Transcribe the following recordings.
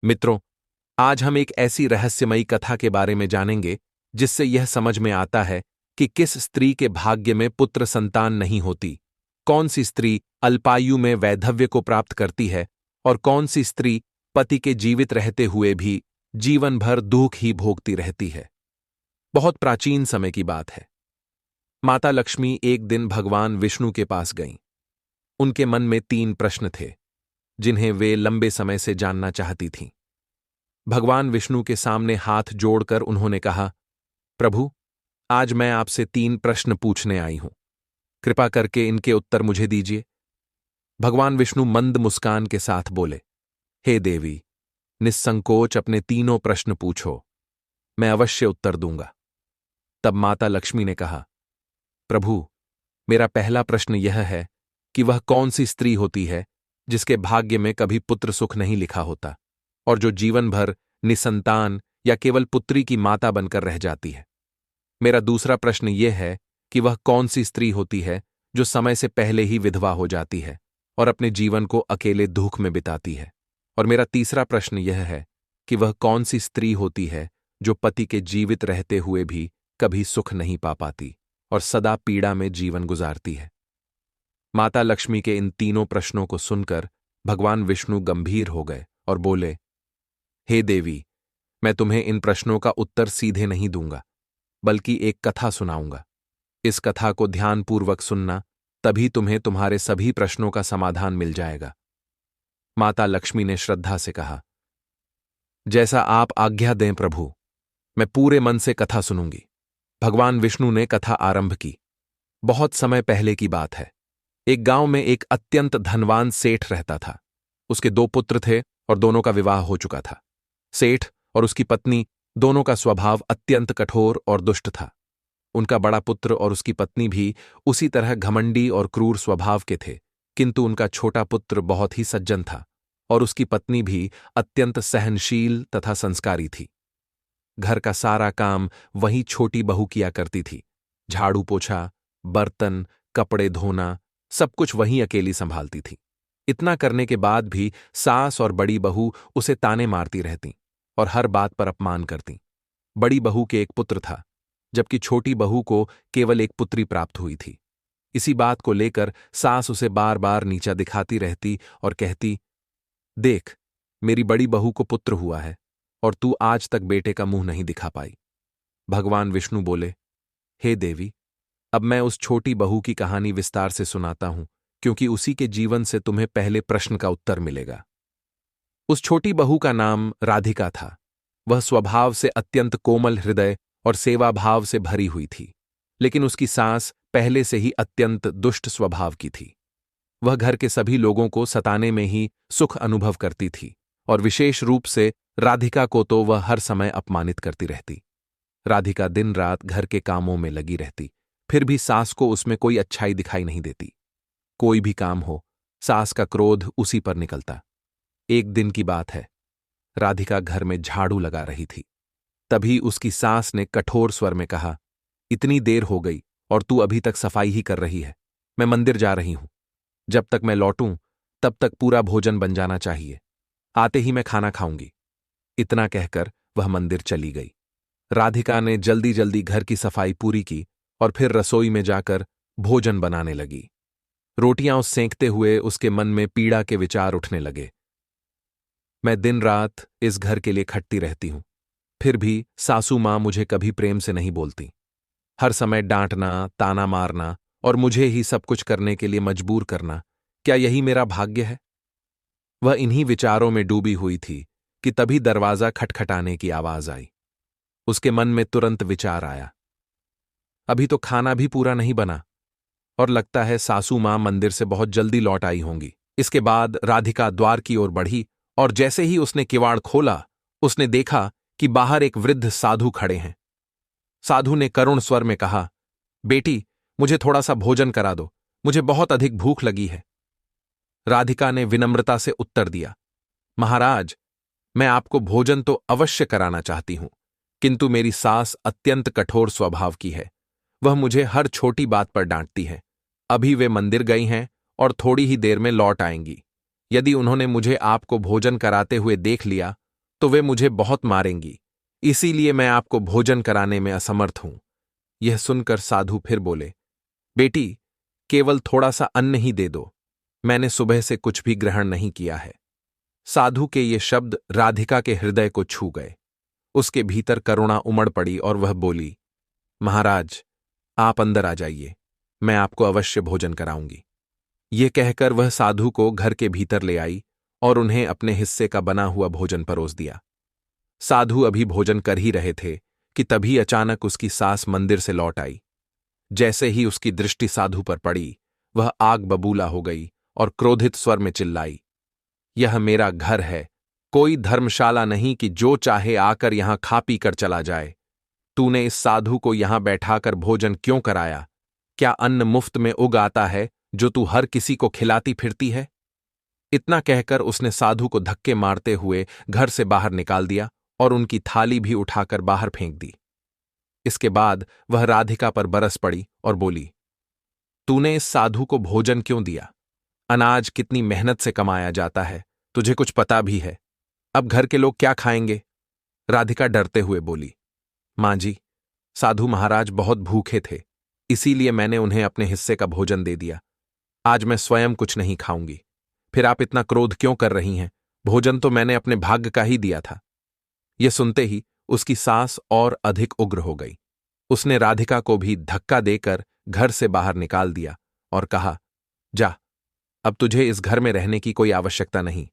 मित्रों, आज हम एक ऐसी रहस्यमयी कथा के बारे में जानेंगे जिससे यह समझ में आता है कि किस स्त्री के भाग्य में पुत्र संतान नहीं होती, कौन सी स्त्री अल्पायु में वैधव्य को प्राप्त करती है और कौन सी स्त्री पति के जीवित रहते हुए भी जीवन भर दुख ही भोगती रहती है। बहुत प्राचीन समय की बात है। माता लक्ष्मी एक दिन भगवान विष्णु के पास गईं। उनके मन में 3 प्रश्न थे जिन्हें वे लंबे समय से जानना चाहती थीं। भगवान विष्णु के सामने हाथ जोड़कर उन्होंने कहा, प्रभु, आज मैं आपसे 3 प्रश्न पूछने आई हूं। कृपा करके इनके उत्तर मुझे दीजिए। भगवान विष्णु मंद मुस्कान के साथ बोले, हे देवी, निस्संकोच अपने तीनों प्रश्न पूछो, मैं अवश्य उत्तर दूंगा। तब माता लक्ष्मी ने कहा, प्रभु, मेरा पहला प्रश्न यह है कि वह कौन सी स्त्री होती है जिसके भाग्य में कभी पुत्र सुख नहीं लिखा होता और जो जीवन भर निसंतान या केवल पुत्री की माता बनकर रह जाती है। मेरा दूसरा प्रश्न यह है कि वह कौन सी स्त्री होती है जो समय से पहले ही विधवा हो जाती है और अपने जीवन को अकेले दुख में बिताती है। और मेरा तीसरा प्रश्न यह है कि वह कौन सी स्त्री होती है जो पति के जीवित रहते हुए भी कभी सुख नहीं पा पाती और सदा पीड़ा में जीवन गुजारती है। माता लक्ष्मी के इन तीनों प्रश्नों को सुनकर भगवान विष्णु गंभीर हो गए और बोले, हे देवी, मैं तुम्हें इन प्रश्नों का उत्तर सीधे नहीं दूंगा, बल्कि एक कथा सुनाऊंगा। इस कथा को ध्यानपूर्वक सुनना, तभी तुम्हें तुम्हारे सभी प्रश्नों का समाधान मिल जाएगा। माता लक्ष्मी ने श्रद्धा से कहा, जैसा आप आज्ञा दें प्रभु, मैं पूरे मन से कथा सुनूंगी। भगवान विष्णु ने कथा आरंभ की। बहुत समय पहले की बात है। एक गांव में एक अत्यंत धनवान सेठ रहता था। उसके 2 पुत्र थे और दोनों का विवाह हो चुका था। सेठ और उसकी पत्नी दोनों का स्वभाव अत्यंत कठोर और दुष्ट था। उनका बड़ा पुत्र और उसकी पत्नी भी उसी तरह घमंडी और क्रूर स्वभाव के थे, किंतु उनका छोटा पुत्र बहुत ही सज्जन था और उसकी पत्नी भी अत्यंत सहनशील तथा संस्कारी थी। घर का सारा काम वही छोटी बहू किया करती थी। झाड़ू पोछा, बर्तन, कपड़े धोना, सब कुछ वही अकेली संभालती थी। इतना करने के बाद भी सास और बड़ी बहू उसे ताने मारती रहती और हर बात पर अपमान करती। बड़ी बहू के एक पुत्र था, जबकि छोटी बहू को केवल एक पुत्री प्राप्त हुई थी। इसी बात को लेकर सास उसे बार बार नीचा दिखाती रहती और कहती, देख, मेरी बड़ी बहू को पुत्र हुआ है और तू आज तक बेटे का मुंह नहीं दिखा पाई। भगवान विष्णु बोले, हे देवी, अब मैं उस छोटी बहू की कहानी विस्तार से सुनाता हूं, क्योंकि उसी के जीवन से तुम्हें पहले प्रश्न का उत्तर मिलेगा। उस छोटी बहू का नाम राधिका था। वह स्वभाव से अत्यंत कोमल हृदय और सेवा भाव से भरी हुई थी, लेकिन उसकी सास पहले से ही अत्यंत दुष्ट स्वभाव की थी। वह घर के सभी लोगों को सताने में ही सुख अनुभव करती थी और विशेष रूप से राधिका को तो वह हर समय अपमानित करती रहती। राधिका दिन रात घर के कामों में लगी रहती, फिर भी सास को उसमें कोई अच्छाई दिखाई नहीं देती। कोई भी काम हो, सास का क्रोध उसी पर निकलता। एक दिन की बात है, राधिका घर में झाड़ू लगा रही थी। तभी उसकी सास ने कठोर स्वर में कहा, इतनी देर हो गई और तू अभी तक सफाई ही कर रही है। मैं मंदिर जा रही हूं। जब तक मैं लौटूं तब तक पूरा भोजन बन जाना चाहिए। आते ही मैं खाना खाऊंगी। इतना कहकर वह मंदिर चली गई। राधिका ने जल्दी जल्दी घर की सफाई पूरी की और फिर रसोई में जाकर भोजन बनाने लगी। रोटियां सेंकते हुए उसके मन में पीड़ा के विचार उठने लगे। मैं दिन रात इस घर के लिए खटती रहती हूं, फिर भी सासू मां मुझे कभी प्रेम से नहीं बोलती। हर समय डांटना, ताना मारना और मुझे ही सब कुछ करने के लिए मजबूर करना, क्या यही मेरा भाग्य है? वह इन्हीं विचारों में डूबी हुई थी कि तभी दरवाजा खटखटाने की आवाज आई। उसके मन में तुरंत विचार आया, अभी तो खाना भी पूरा नहीं बना और लगता है सासू मां मंदिर से बहुत जल्दी लौट आई होंगी। इसके बाद राधिका द्वार की ओर बढ़ी और जैसे ही उसने किवाड़ खोला, उसने देखा कि बाहर एक वृद्ध साधु खड़े हैं। साधु ने करुण स्वर में कहा, बेटी, मुझे थोड़ा सा भोजन करा दो, मुझे बहुत अधिक भूख लगी है। राधिका ने विनम्रता से उत्तर दिया, महाराज, मैं आपको भोजन तो अवश्य कराना चाहती हूं, किंतु मेरी सास अत्यंत कठोर स्वभाव की है। वह मुझे हर छोटी बात पर डांटती है। अभी वे मंदिर गई हैं और थोड़ी ही देर में लौट आएंगी। यदि उन्होंने मुझे आपको भोजन कराते हुए देख लिया तो वे मुझे बहुत मारेंगी, इसीलिए मैं आपको भोजन कराने में असमर्थ हूं। यह सुनकर साधु फिर बोले, बेटी, केवल थोड़ा सा अन्न ही दे दो, मैंने सुबह से कुछ भी ग्रहण नहीं किया है। साधु के ये शब्द राधिका के हृदय को छू गए। उसके भीतर करुणा उमड़ पड़ी और वह बोली, महाराज, आप अंदर आ जाइए, मैं आपको अवश्य भोजन कराऊंगी। ये कहकर वह साधु को घर के भीतर ले आई और उन्हें अपने हिस्से का बना हुआ भोजन परोस दिया। साधु अभी भोजन कर ही रहे थे कि तभी अचानक उसकी सास मंदिर से लौट आई। जैसे ही उसकी दृष्टि साधु पर पड़ी, वह आग बबूला हो गई और क्रोधित स्वर में चिल्लाई, यह मेरा घर है, कोई धर्मशाला नहीं कि जो चाहे आकर यहां खा पी कर चला जाए। तूने इस साधु को यहां बैठाकर भोजन क्यों कराया? क्या अन्न मुफ्त में उग आता है जो तू हर किसी को खिलाती फिरती है? इतना कहकर उसने साधु को धक्के मारते हुए घर से बाहर निकाल दिया और उनकी थाली भी उठाकर बाहर फेंक दी। इसके बाद वह राधिका पर बरस पड़ी और बोली, तूने इस साधु को भोजन क्यों दिया? अनाज कितनी मेहनत से कमाया जाता है, तुझे कुछ पता भी है। अब घर के लोग क्या खाएंगे? राधिका डरते हुए बोली, मां जी, साधु महाराज बहुत भूखे थे, इसीलिए मैंने उन्हें अपने हिस्से का भोजन दे दिया। आज मैं स्वयं कुछ नहीं खाऊंगी। फिर आप इतना क्रोध क्यों कर रही हैं? भोजन तो मैंने अपने भाग्य का ही दिया था। यह सुनते ही उसकी सास और अधिक उग्र हो गई। उसने राधिका को भी धक्का देकर घर से बाहर निकाल दिया और कहा, जा, अब तुझे इस घर में रहने की कोई आवश्यकता नहीं।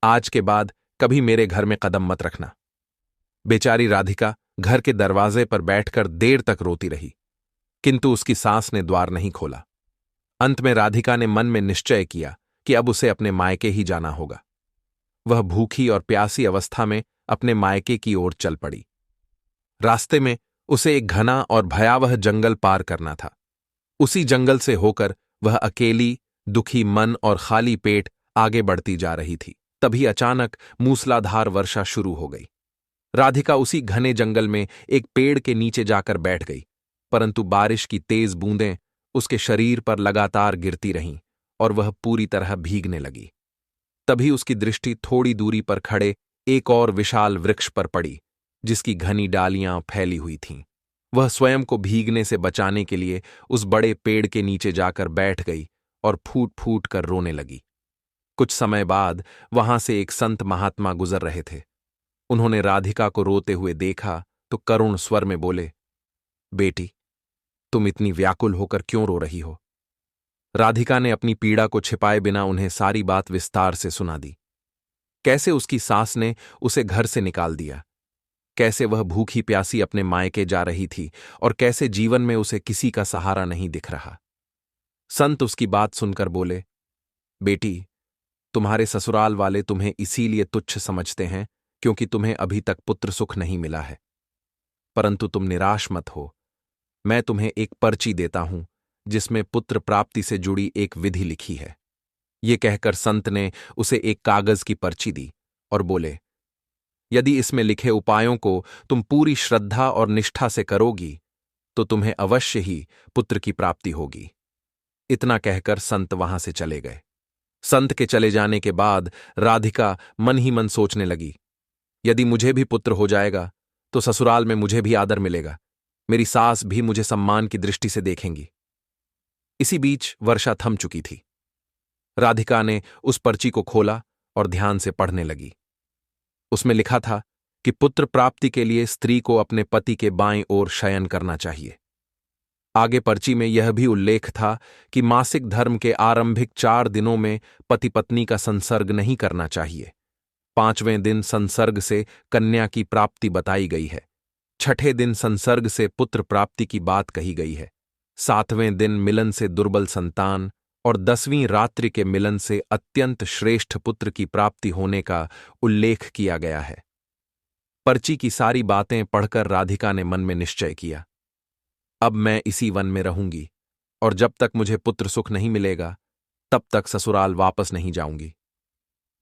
आज के बाद कभी मेरे घर में कदम मत रखना। बेचारी राधिका घर के दरवाजे पर बैठकर देर तक रोती रही, किंतु उसकी सास ने द्वार नहीं खोला। अंत में राधिका ने मन में निश्चय किया कि अब उसे अपने मायके ही जाना होगा। वह भूखी और प्यासी अवस्था में अपने मायके की ओर चल पड़ी। रास्ते में उसे एक घना और भयावह जंगल पार करना था। उसी जंगल से होकर वह अकेली, दुखी मन और खाली पेट आगे बढ़ती जा रही थी। तभी अचानक मूसलाधार वर्षा शुरू हो गई। राधिका उसी घने जंगल में एक पेड़ के नीचे जाकर बैठ गई, परंतु बारिश की तेज बूंदें उसके शरीर पर लगातार गिरती रहीं और वह पूरी तरह भीगने लगी। तभी उसकी दृष्टि थोड़ी दूरी पर खड़े एक और विशाल वृक्ष पर पड़ी, जिसकी घनी डालियां फैली हुई थीं। वह स्वयं को भीगने से बचाने के लिए उस बड़े पेड़ के नीचे जाकर बैठ गई और फूट फूट कर रोने लगी। कुछ समय बाद वहां से एक संत महात्मा गुजर रहे थे। उन्होंने राधिका को रोते हुए देखा तो करुण स्वर में बोले, बेटी, तुम इतनी व्याकुल होकर क्यों रो रही हो? राधिका ने अपनी पीड़ा को छिपाए बिना उन्हें सारी बात विस्तार से सुना दी। कैसे उसकी सास ने उसे घर से निकाल दिया, कैसे वह भूखी प्यासी अपने मायके जा रही थी और कैसे जीवन में उसे किसी का सहारा नहीं दिख रहा। संत उसकी बात सुनकर बोले, बेटी, तुम्हारे ससुराल वाले तुम्हें इसीलिए तुच्छ समझते हैं क्योंकि तुम्हें अभी तक पुत्र सुख नहीं मिला है। परंतु तुम निराश मत हो। मैं तुम्हें एक पर्ची देता हूं जिसमें पुत्र प्राप्ति से जुड़ी एक विधि लिखी है। ये कहकर संत ने उसे एक कागज की पर्ची दी और बोले, यदि इसमें लिखे उपायों को तुम पूरी श्रद्धा और निष्ठा से करोगी तो तुम्हें अवश्य ही पुत्र की प्राप्ति होगी। इतना कहकर संत वहां से चले गए। संत के चले जाने के बाद राधिका मन ही मन सोचने लगी, यदि मुझे भी पुत्र हो जाएगा तो ससुराल में मुझे भी आदर मिलेगा, मेरी सास भी मुझे सम्मान की दृष्टि से देखेंगी। इसी बीच वर्षा थम चुकी थी। राधिका ने उस पर्ची को खोला और ध्यान से पढ़ने लगी। उसमें लिखा था कि पुत्र प्राप्ति के लिए स्त्री को अपने पति के बाईं ओर शयन करना चाहिए। आगे पर्ची में यह भी उल्लेख था कि मासिक धर्म के आरंभिक 4 दिनों में पति पत्नी का संसर्ग नहीं करना चाहिए। 5वें दिन संसर्ग से कन्या की प्राप्ति बताई गई है। 6ठे दिन संसर्ग से पुत्र प्राप्ति की बात कही गई है। 7वें दिन मिलन से दुर्बल संतान और 10वीं रात्रि के मिलन से अत्यंत श्रेष्ठ पुत्र की प्राप्ति होने का उल्लेख किया गया है। पर्ची की सारी बातें पढ़कर राधिका ने मन में निश्चय किया, अब मैं इसी वन में रहूंगी और जब तक मुझे पुत्र सुख नहीं मिलेगा तब तक ससुराल वापस नहीं जाऊंगी।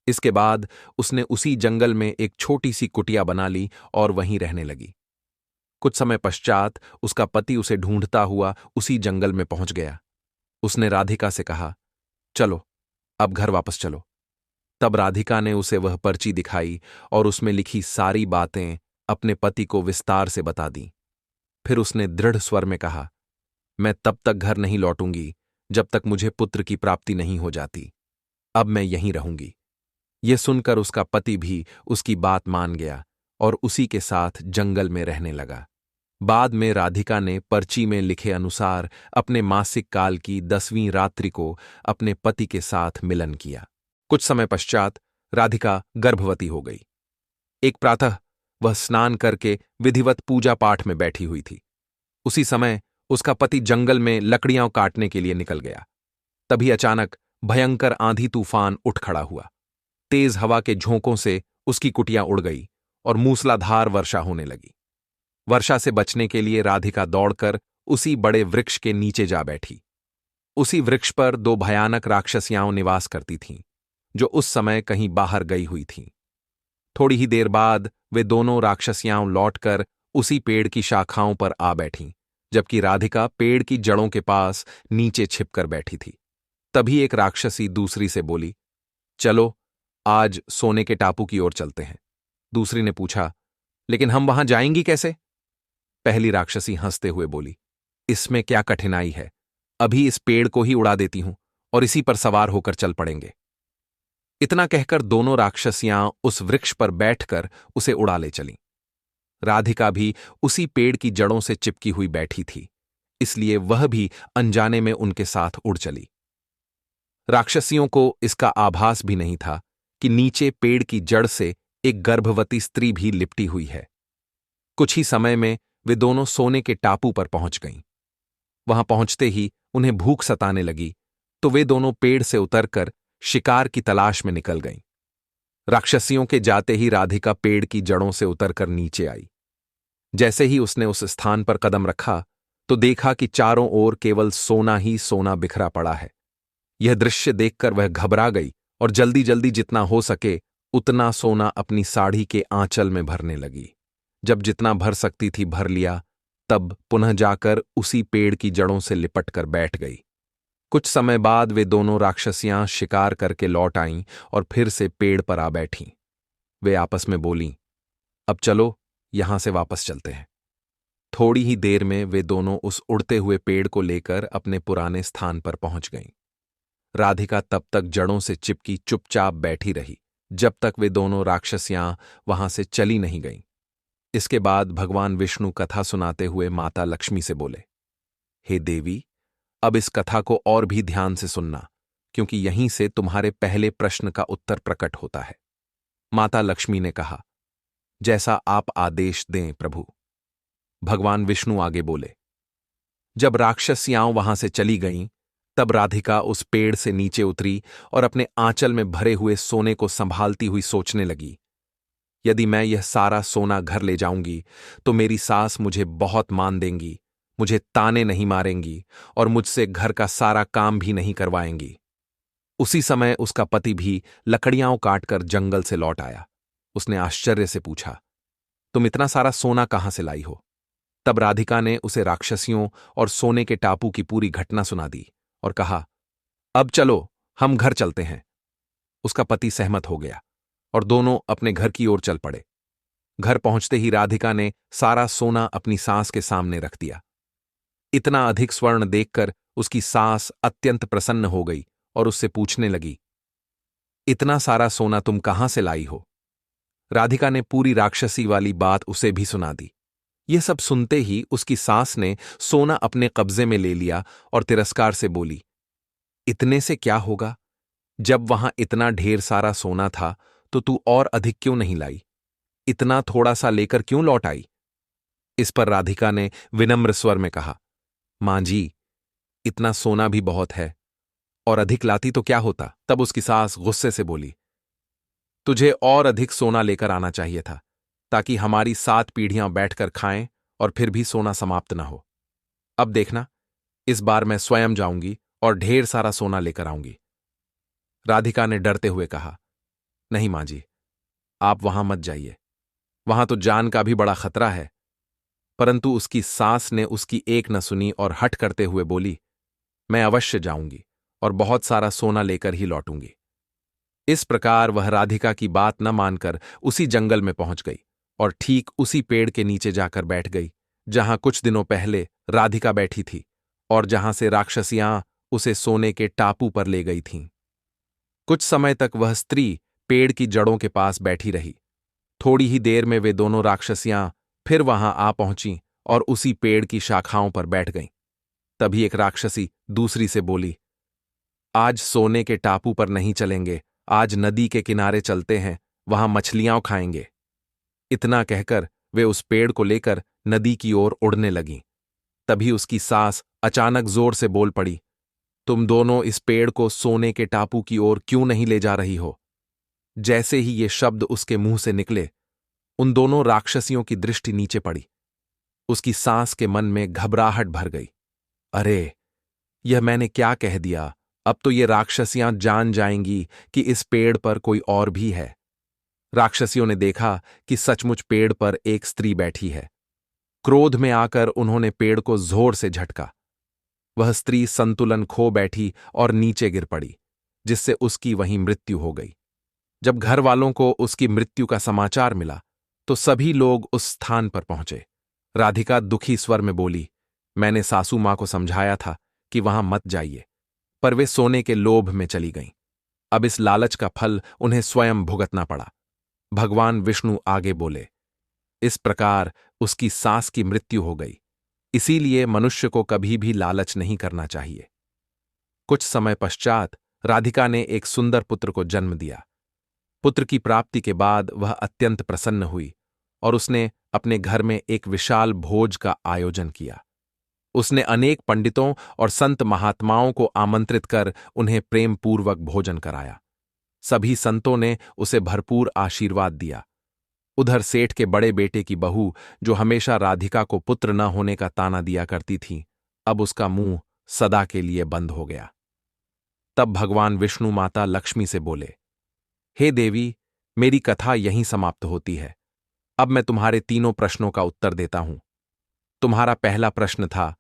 इसके बाद उसने उसी जंगल में एक छोटी सी कुटिया बना ली और वहीं रहने लगी। कुछ समय पश्चात उसका पति उसे ढूंढता हुआ उसी जंगल में पहुंच गया। उसने राधिका से कहा, चलो अब घर वापस चलो। तब राधिका ने उसे वह पर्ची दिखाई और उसमें लिखी सारी बातें अपने पति को विस्तार से बता दी। फिर उसने दृढ़ स्वर में कहा, मैं तब तक घर नहीं लौटूंगी जब तक मुझे पुत्र की प्राप्ति नहीं हो जाती। अब मैं यहीं रहूंगी। ये सुनकर उसका पति भी उसकी बात मान गया और उसी के साथ जंगल में रहने लगा। बाद में राधिका ने पर्ची में लिखे अनुसार अपने मासिक काल की 10वीं रात्रि को अपने पति के साथ मिलन किया। कुछ समय पश्चात राधिका गर्भवती हो गई। एक प्रातः वह स्नान करके विधिवत पूजा पाठ में बैठी हुई थी। उसी समय उसका पति जंगल में लकड़ियां काटने के लिए निकल गया। तभी अचानक भयंकर आंधी तूफान उठ खड़ा हुआ। तेज हवा के झोंकों से उसकी कुटिया उड़ गई और मूसलाधार वर्षा होने लगी। वर्षा से बचने के लिए राधिका दौड़कर उसी बड़े वृक्ष के नीचे जा बैठी। उसी वृक्ष पर 2 भयानक राक्षसियां निवास करती थीं, जो उस समय कहीं बाहर गई हुई थीं। थोड़ी ही देर बाद वे दोनों राक्षसियां लौटकर उसी पेड़ की शाखाओं पर आ बैठीं, जबकि राधिका पेड़ की जड़ों के पास नीचे छिपकर बैठी थी। तभी एक राक्षसी दूसरी से बोली, चलो आज सोने के टापू की ओर चलते हैं। दूसरी ने पूछा, लेकिन हम वहां जाएंगी कैसे? पहली राक्षसी हंसते हुए बोली, इसमें क्या कठिनाई है, अभी इस पेड़ को ही उड़ा देती हूं और इसी पर सवार होकर चल पड़ेंगे। इतना कहकर दोनों राक्षसियां उस वृक्ष पर बैठकर उसे उड़ा ले चलीं। राधिका भी उसी पेड़ की जड़ों से चिपकी हुई बैठी थी, इसलिए वह भी अनजाने में उनके साथ उड़ चली। राक्षसियों को इसका आभास भी नहीं था कि नीचे पेड़ की जड़ से एक गर्भवती स्त्री भी लिपटी हुई है। कुछ ही समय में वे दोनों सोने के टापू पर पहुंच गईं। वहां पहुंचते ही उन्हें भूख सताने लगी, तो वे दोनों पेड़ से उतरकर शिकार की तलाश में निकल गईं। राक्षसियों के जाते ही राधिका पेड़ की जड़ों से उतरकर नीचे आई। जैसे ही उसने उस स्थान पर कदम रखा तो देखा कि चारों ओर केवल सोना ही सोना बिखरा पड़ा है। यह दृश्य देखकर वह घबरा गई और जल्दी जल्दी जितना हो सके उतना सोना अपनी साड़ी के आंचल में भरने लगी। जब जितना भर सकती थी भर लिया, तब पुनः जाकर उसी पेड़ की जड़ों से लिपट कर बैठ गई। कुछ समय बाद वे दोनों राक्षसियां शिकार करके लौट आईं और फिर से पेड़ पर आ बैठीं। वे आपस में बोलीं, अब चलो यहां से वापस चलते हैं। थोड़ी ही देर में वे दोनों उस उड़ते हुए पेड़ को लेकर अपने पुराने स्थान पर पहुंच गईं। राधिका तब तक जड़ों से चिपकी चुपचाप बैठी रही, जब तक वे दोनों राक्षसियां वहां से चली नहीं गईं। इसके बाद भगवान विष्णु कथा सुनाते हुए माता लक्ष्मी से बोले, हे देवी, अब इस कथा को और भी ध्यान से सुनना, क्योंकि यहीं से तुम्हारे पहले प्रश्न का उत्तर प्रकट होता है। माता लक्ष्मी ने कहा, जैसा आप आदेश दें प्रभु। भगवान विष्णु आगे बोले, जब राक्षसियां वहां से चली गईं, तब राधिका उस पेड़ से नीचे उतरी और अपने आंचल में भरे हुए सोने को संभालती हुई सोचने लगी, यदि मैं यह सारा सोना घर ले जाऊंगी तो मेरी सास मुझे बहुत मान देंगी, मुझे ताने नहीं मारेंगी और मुझसे घर का सारा काम भी नहीं करवाएंगी। उसी समय उसका पति भी लकड़ियां काटकर जंगल से लौट आया। उसने आश्चर्य से पूछा, तुम इतना सारा सोना कहां से लाई हो? तब राधिका ने उसे राक्षसियों और सोने के टापू की पूरी घटना सुना दी और कहा, अब चलो हम घर चलते हैं। उसका पति सहमत हो गया और दोनों अपने घर की ओर चल पड़े। घर पहुंचते ही राधिका ने सारा सोना अपनी सास के सामने रख दिया। इतना अधिक स्वर्ण देखकर उसकी सास अत्यंत प्रसन्न हो गई और उससे पूछने लगी, इतना सारा सोना तुम कहां से लाई हो? राधिका ने पूरी राक्षसी वाली बात उसे भी सुना दी। यह सब सुनते ही उसकी सास ने सोना अपने कब्जे में ले लिया और तिरस्कार से बोली, इतने से क्या होगा? जब वहां इतना ढेर सारा सोना था तो तू और अधिक क्यों नहीं लाई? इतना थोड़ा सा लेकर क्यों लौट आई? इस पर राधिका ने विनम्र स्वर में कहा, मां जी, इतना सोना भी बहुत है और अधिक लाती तो क्या होता? तब उसकी सास गुस्से से बोली, तुझे और अधिक सोना लेकर आना चाहिए था, ताकि हमारी 7 पीढ़ियां बैठकर खाएं और फिर भी सोना समाप्त न हो। अब देखना, इस बार मैं स्वयं जाऊंगी और ढेर सारा सोना लेकर आऊंगी। राधिका ने डरते हुए कहा, नहीं मां जी, आप वहां मत जाइए, वहां तो जान का भी बड़ा खतरा है। परंतु उसकी सास ने उसकी एक न सुनी और हठ करते हुए बोली, मैं अवश्य जाऊंगी और बहुत सारा सोना लेकर ही लौटूंगी। इस प्रकार वह राधिका की बात न मानकर उसी जंगल में पहुंच गई और ठीक उसी पेड़ के नीचे जाकर बैठ गई जहां कुछ दिनों पहले राधिका बैठी थी और जहां से राक्षसियां उसे सोने के टापू पर ले गई थीं। कुछ समय तक वह स्त्री पेड़ की जड़ों के पास बैठी रही। थोड़ी ही देर में वे दोनों राक्षसियां फिर वहां आ पहुंचीं और उसी पेड़ की शाखाओं पर बैठ गईं। तभी एक राक्षसी दूसरी से बोली, आज सोने के टापू पर नहीं चलेंगे, आज नदी के किनारे चलते हैं, वहां मछलियां खाएंगे। इतना कहकर वे उस पेड़ को लेकर नदी की ओर उड़ने लगीं। तभी उसकी सास अचानक जोर से बोल पड़ी, तुम दोनों इस पेड़ को सोने के टापू की ओर क्यों नहीं ले जा रही हो? जैसे ही ये शब्द उसके मुंह से निकले, उन दोनों राक्षसियों की दृष्टि नीचे पड़ी। उसकी सांस के मन में घबराहट भर गई। अरे, यह मैंने क्या कह दिया? अब तो ये राक्षसियां जान जाएंगी कि इस पेड़ पर कोई और भी है। राक्षसियों ने देखा कि सचमुच पेड़ पर एक स्त्री बैठी है। क्रोध में आकर उन्होंने पेड़ को जोर से झटका। वह स्त्री संतुलन खो बैठी और नीचे गिर पड़ी, जिससे उसकी वहीं मृत्यु हो गई। जब घर वालों को उसकी मृत्यु का समाचार मिला, तो सभी लोग उस स्थान पर पहुंचे। राधिका दुखी स्वर में बोली, मैंने सासू मां को समझाया था कि वहां मत जाइए, पर वे सोने के लोभ में चली गईं। अब इस लालच का फल उन्हें स्वयं भुगतना पड़ा। भगवान विष्णु आगे बोले, इस प्रकार उसकी सास की मृत्यु हो गई। इसीलिए मनुष्य को कभी भी लालच नहीं करना चाहिए। कुछ समय पश्चात राधिका ने एक सुंदर पुत्र को जन्म दिया। पुत्र की प्राप्ति के बाद वह अत्यंत प्रसन्न हुई और उसने अपने घर में एक विशाल भोज का आयोजन किया। उसने अनेक पंडितों और संत महात्माओं को आमंत्रित कर उन्हें प्रेमपूर्वक भोजन कराया। सभी संतों ने उसे भरपूर आशीर्वाद दिया। उधर सेठ के बड़े बेटे की बहू, जो हमेशा राधिका को पुत्र न होने का ताना दिया करती थी, अब उसका मुंह सदा के लिए बंद हो गया। तब भगवान विष्णु माता लक्ष्मी से बोले, हे देवी, मेरी कथा यहीं समाप्त होती है। अब मैं तुम्हारे तीनों प्रश्नों का उत्तर देता हूं। तुम्हारा पहला प्रश्न था,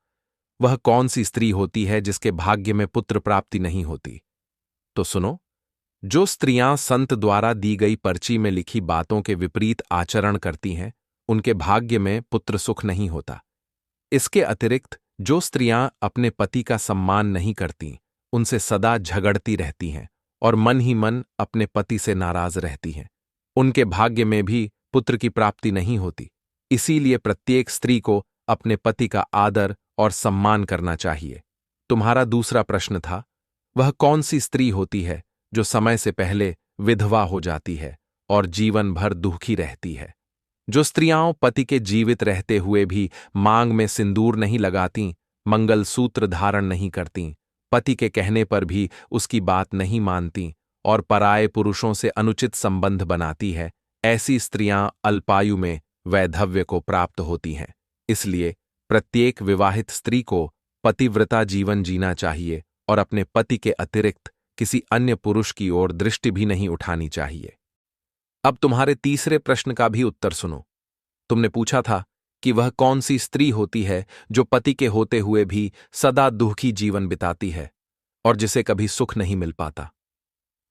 वह कौन सी स्त्री होती है जिसके भाग्य में पुत्र प्राप्ति नहीं होती? तो सुनो, जो स्त्रियां संत द्वारा दी गई पर्ची में लिखी बातों के विपरीत आचरण करती हैं, उनके भाग्य में पुत्र सुख नहीं होता। इसके अतिरिक्त जो स्त्रियां अपने पति का सम्मान नहीं करती, उनसे सदा झगड़ती रहती हैं और मन ही मन अपने पति से नाराज रहती हैं, उनके भाग्य में भी पुत्र की प्राप्ति नहीं होती। इसीलिए प्रत्येक स्त्री को अपने पति का आदर और सम्मान करना चाहिए। तुम्हारा दूसरा प्रश्न था, वह कौन सी स्त्री होती है जो समय से पहले विधवा हो जाती है और जीवन भर दुखी रहती है? जो स्त्रियां पति के जीवित रहते हुए भी मांग में सिंदूर नहीं लगातीं, मंगलसूत्र धारण नहीं करतीं, पति के कहने पर भी उसकी बात नहीं मानतीं और पराये पुरुषों से अनुचित संबंध बनाती है, ऐसी स्त्रियां अल्पायु में वैधव्य को प्राप्त होती हैं। इसलिए प्रत्येक विवाहित स्त्री को पतिव्रता जीवन जीना चाहिए और अपने पति के अतिरिक्त किसी अन्य पुरुष की ओर दृष्टि भी नहीं उठानी चाहिए। अब तुम्हारे तीसरे प्रश्न का भी उत्तर सुनो। तुमने पूछा था कि वह कौन सी स्त्री होती है जो पति के होते हुए भी सदा दुखी जीवन बिताती है और जिसे कभी सुख नहीं मिल पाता।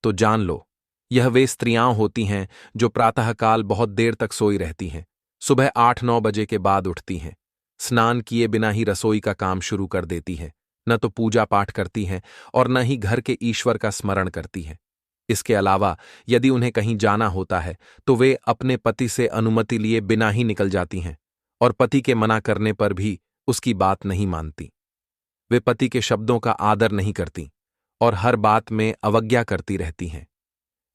तो जान लो, यह वे स्त्रियां होती हैं जो प्रातःकाल बहुत देर तक सोई रहती हैं, सुबह 8-9 बजे के बाद उठती हैं, स्नान किए बिना ही रसोई का काम शुरू कर देती हैं, न तो पूजा पाठ करती हैं और न ही घर के ईश्वर का स्मरण करती हैं। इसके अलावा यदि उन्हें कहीं जाना होता है तो वे अपने पति से अनुमति लिए बिना ही निकल जाती हैं और पति के मना करने पर भी उसकी बात नहीं मानती। वे पति के शब्दों का आदर नहीं करती और हर बात में अवज्ञा करती रहती हैं।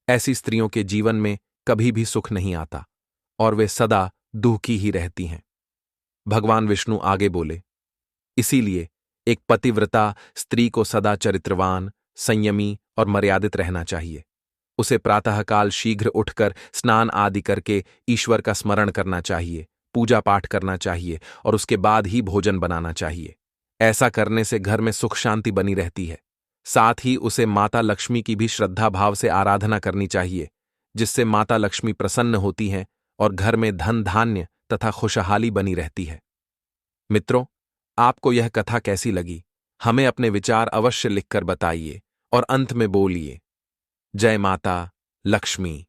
ऐसी स्त्रियों के जीवन में कभी भी सुख नहीं आता और वे सदा दुखी ही रहती हैं। भगवान विष्णु आगे बोले, इसीलिए एक पतिव्रता स्त्री को सदा चरित्रवान, संयमी और मर्यादित रहना चाहिए। उसे प्रातःकाल शीघ्र उठकर स्नान आदि करके ईश्वर का स्मरण करना चाहिए, पूजा पाठ करना चाहिए और उसके बाद ही भोजन बनाना चाहिए। ऐसा करने से घर में सुख शांति बनी रहती है। साथ ही उसे माता लक्ष्मी की भी श्रद्धा भाव से आराधना करनी चाहिए, जिससे माता लक्ष्मी प्रसन्न होती हैं और घर में धन धान्य तथा खुशहाली बनी रहती है। मित्रों, आपको यह कथा कैसी लगी? हमें अपने विचार अवश्य लिखकर बताइए और अंत में बोलिए, जय माता लक्ष्मी।